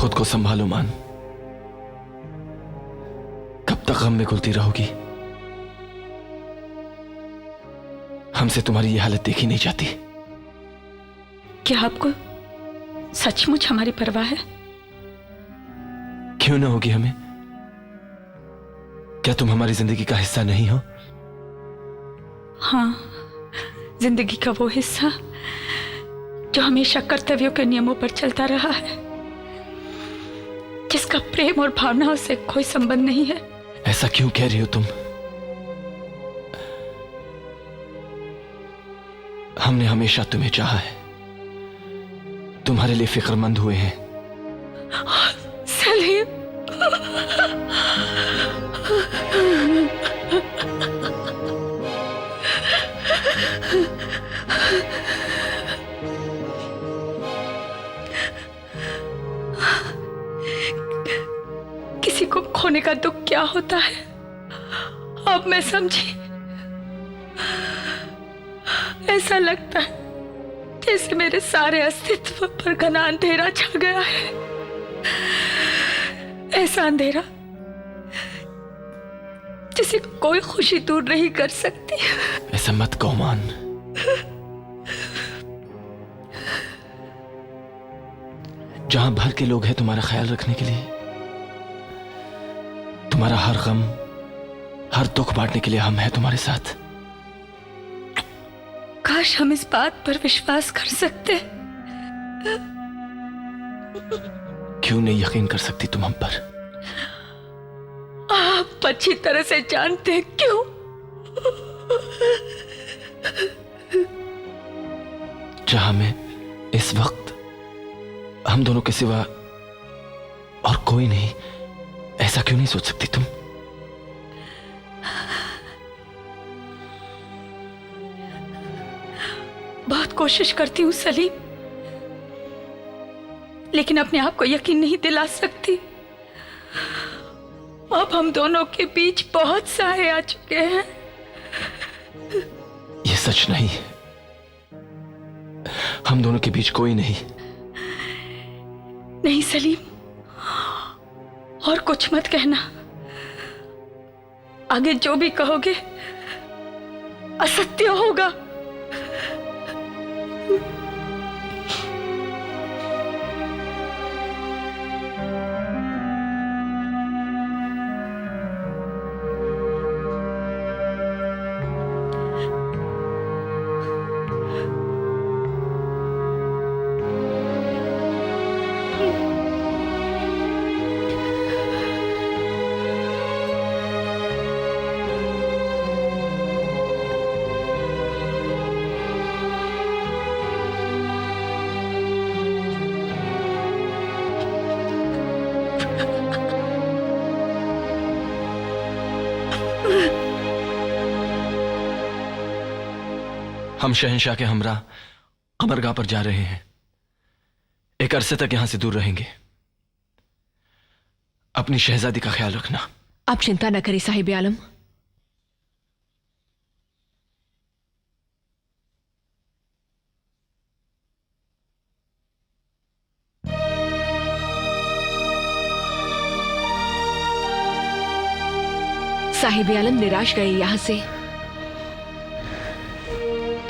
खुद को संभालो मान। कब तक गम में घुलती रहोगी? हमसे तुम्हारी यह हालत देखी नहीं जाती। क्या आपको सचमुच हमारी परवाह है? क्यों ना होगी हमें? क्या तुम हमारी जिंदगी का हिस्सा नहीं हो? हाँ, जिंदगी का वो हिस्सा जो हमेशा कर्तव्यों के नियमों पर चलता रहा है, जिसका प्रेम और भावनाओं से कोई संबंध नहीं है। ऐसा क्यों कह रही हो तुम? हमने हमेशा तुम्हें चाहा है, तुम्हारे लिए फिक्रमंद हुए हैं। सलीम, किसी को खोने का दुख क्या होता है अब मैं समझी। ऐसा लगता है जैसे मेरे सारे अस्तित्व पर घना अंधेरा छा गया है। ऐसा अंधेरा जिसे कोई खुशी दूर नहीं कर सकती। ऐसा मत कहो मान। जहां भर के लोग हैं तुम्हारा ख्याल रखने के लिए, तुम्हारा हर गम हर दुख बांटने के लिए हम हैं तुम्हारे साथ। काश हम इस बात पर विश्वास कर सकते। क्यों नहीं यकीन कर सकती तुम हम पर? आप अच्छी तरह से जानते हैं क्यों। जहां में इस वक्त हम दोनों के सिवा और कोई नहीं, ऐसा क्यों नहीं सोच सकती तुम? बहुत कोशिश करती हूं सलीम, लेकिन अपने आप को यकीन नहीं दिला सकती। अब हम दोनों के बीच बहुत साए आ चुके हैं। ये सच नहीं है, हम दोनों के बीच कोई नहीं। नहीं सलीम, और कुछ मत कहना। आगे जो भी कहोगे असत्य होगा। हम शहंशाह के हमरा कमरगाह पर जा रहे हैं। एक अरसे तक यहां से दूर रहेंगे। अपनी शहजादी का ख्याल रखना। आप चिंता न करिए साहिब आलम। साहिब आलम निराश गए यहां से।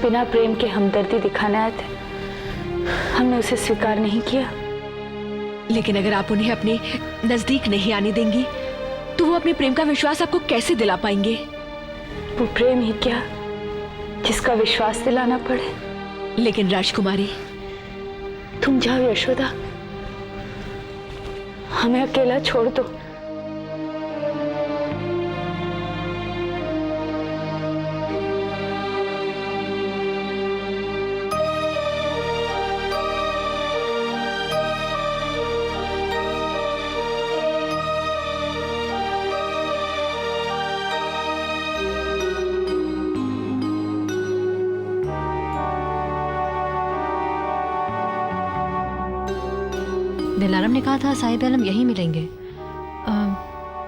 बिना प्रेम के हमदर्दी दिखाने आए थे, हमने उसे स्वीकार नहीं किया। लेकिन अगर आप उन्हें अपने नजदीक नहीं आने देंगी तो वो अपने प्रेम का विश्वास आपको कैसे दिला पाएंगे? वो प्रेम ही क्या जिसका विश्वास दिलाना पड़े। लेकिन राजकुमारी, तुम जाओ यशोदा, हमें अकेला छोड़ दो। दिलारम ने कहा था साहिब आलम यहीं मिलेंगे।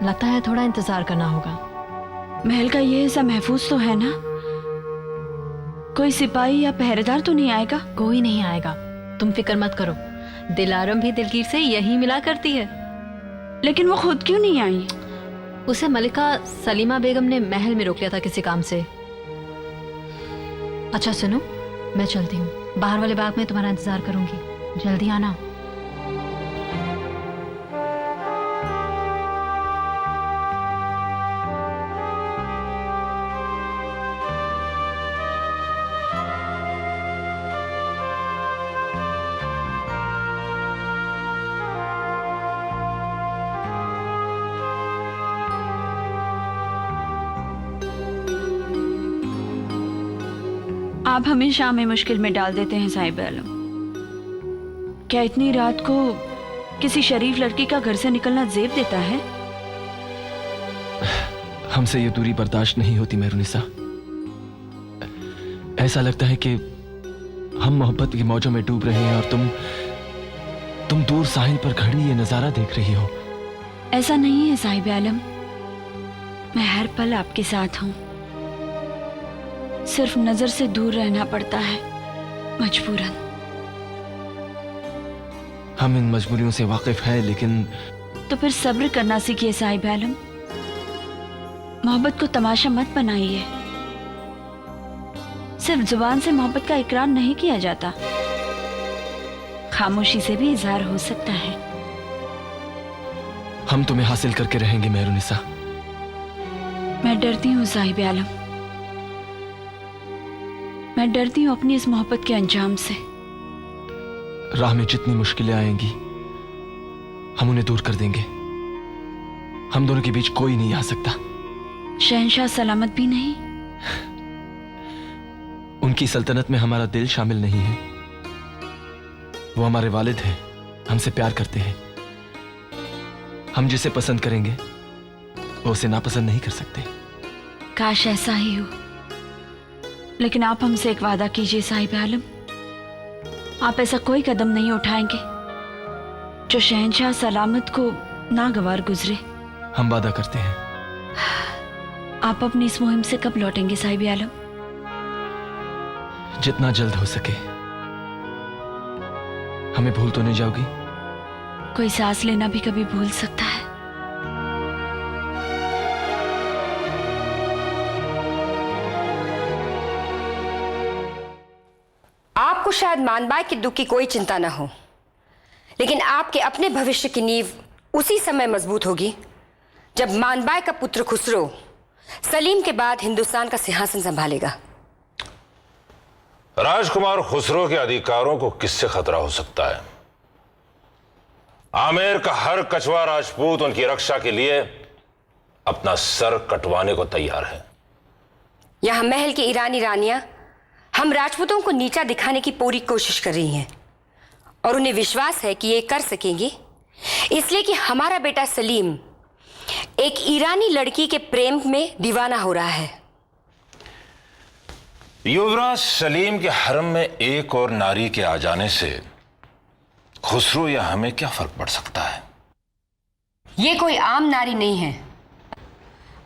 लगता है थोड़ा इंतजार करना होगा। महल का ये हिस्सा महफूज तो है ना? कोई सिपाही या पहरेदार तो नहीं आएगा? कोई नहीं आएगा, तुम फिक्र मत करो। दिलारम भी दिलगीर से यही मिला करती है। लेकिन वो खुद क्यों नहीं आई? उसे मलिका सलीमा बेगम ने महल में रोक लिया था किसी काम से। अच्छा सुनो, मैं चलती हूँ, बाहर वाले बाग में तुम्हारा इंतजार करूंगी, जल्दी आना। आप हमेशा हमें मुश्किल में डाल देते हैं साहिब आलम। क्या इतनी रात को किसी शरीफ लड़की का घर से निकलना जेब देता है? हमसे ये दूरी बर्दाश्त नहीं होती मेहरुनिसा। ऐसा लगता है कि हम मोहब्बत की मौजों में डूब रहे हैं और तुम दूर साहिल पर खड़ी ये नजारा देख रही हो। ऐसा नहीं है साहिब आलम, मैं हर पल आपके साथ हूं। सिर्फ नजर से दूर रहना पड़ता है मजबूरन। हम इन मजबूरियों से वाकिफ हैं, लेकिन तो फिर सब्र करना सीखिए साहिब आलम। मोहब्बत को तमाशा मत बनाइए। सिर्फ जुबान से मोहब्बत का इकरार नहीं किया जाता, खामोशी से भी इजहार हो सकता है। हम तुम्हें हासिल करके रहेंगे मेहरुनिसा। मैं डरती हूँ साहिब आलम, मैं डरती हूँ अपनी इस मोहब्बत के अंजाम से। राह में जितनी मुश्किलें आएंगी हम उन्हें दूर कर देंगे। हम दोनों के बीच कोई नहीं आ सकता। शहंशाह सलामत भी नहीं? उनकी सल्तनत में हमारा दिल शामिल नहीं है। वो हमारे वालिद हैं, हमसे प्यार करते हैं। हम जिसे पसंद करेंगे वो उसे नापसंद नहीं कर सकते। काश ऐसा ही हो, लेकिन आप हमसे एक वादा कीजिए साहिब आलम, आप ऐसा कोई कदम नहीं उठाएंगे जो शहंशाह सलामत को नागवार गुजरे। हम वादा करते हैं। आप अपनी इस मुहिम से कब लौटेंगे साहिब आलम? जितना जल्द हो सके। हमें भूल तो नहीं जाओगी? कोई सांस लेना भी कभी भूल सकता है। आपको शायद मानबाई के दुख की कोई चिंता ना हो, लेकिन आपके अपने भविष्य की नींव उसी समय मजबूत होगी जब मानबाई का पुत्र खुसरो सलीम के बाद हिंदुस्तान का सिंहासन संभालेगा। राजकुमार खुसरो के अधिकारों को किससे खतरा हो सकता है? आमेर का हर कछुआ राजपूत उनकी रक्षा के लिए अपना सर कटवाने को तैयार है। यहां महल की ईरानी रानियां हम राजपूतों को नीचा दिखाने की पूरी कोशिश कर रही हैं और उन्हें विश्वास है कि ये कर सकेंगी, इसलिए कि हमारा बेटा सलीम एक ईरानी लड़की के प्रेम में दीवाना हो रहा है। युवराज सलीम के हरम में एक और नारी के आ जाने से खुसरो या हमें क्या फर्क पड़ सकता है? ये कोई आम नारी नहीं है,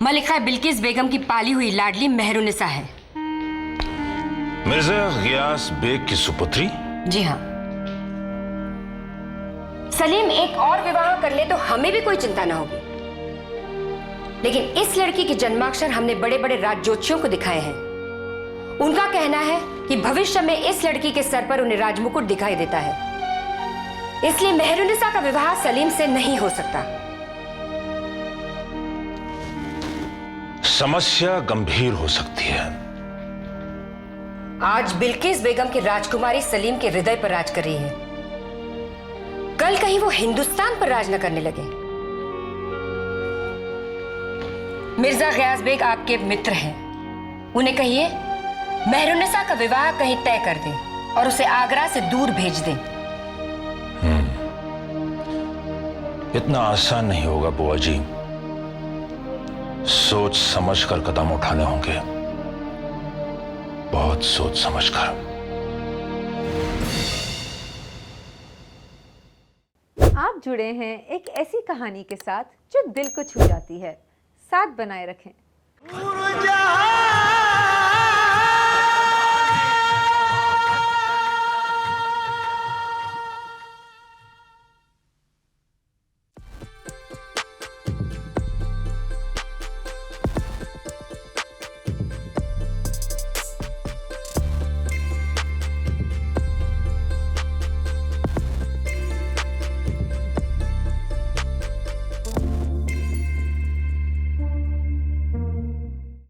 मलिका बिल्किस बेगम की पाली हुई लाडली मेहरुनिसा है। मिर्जा गियास बेग की सुपुत्री? जी हाँ। सलीम एक और विवाह कर ले तो हमें भी कोई चिंता ना होगी, लेकिन इस लड़की के जन्माक्षर हमने बड़े बड़े राजज्योतिषियों को दिखाए हैं। उनका कहना है कि भविष्य में इस लड़की के सर पर उन्हें राजमुकुट दिखाई देता है, इसलिए मेहरुनिसा का विवाह सलीम से नहीं हो सकता। समस्या गंभीर हो सकती है। आज बिल्किस बेगम की राजकुमारी सलीम के हृदय पर राज कर रही है, कल कहीं वो हिंदुस्तान पर राज न करने लगे। मिर्जा गयास बेग आपके मित्र हैं, उन्हें कहिए मेहरुनिसा का विवाह कहीं तय कर दें और उसे आगरा से दूर भेज दें। इतना आसान नहीं होगा बुआ जी, सोच समझ कर कदम उठाने होंगे, बहुत सोच समझ कर। आप जुड़े हैं एक ऐसी कहानी के साथ जो दिल को छू जाती है। साथ बनाए रखें।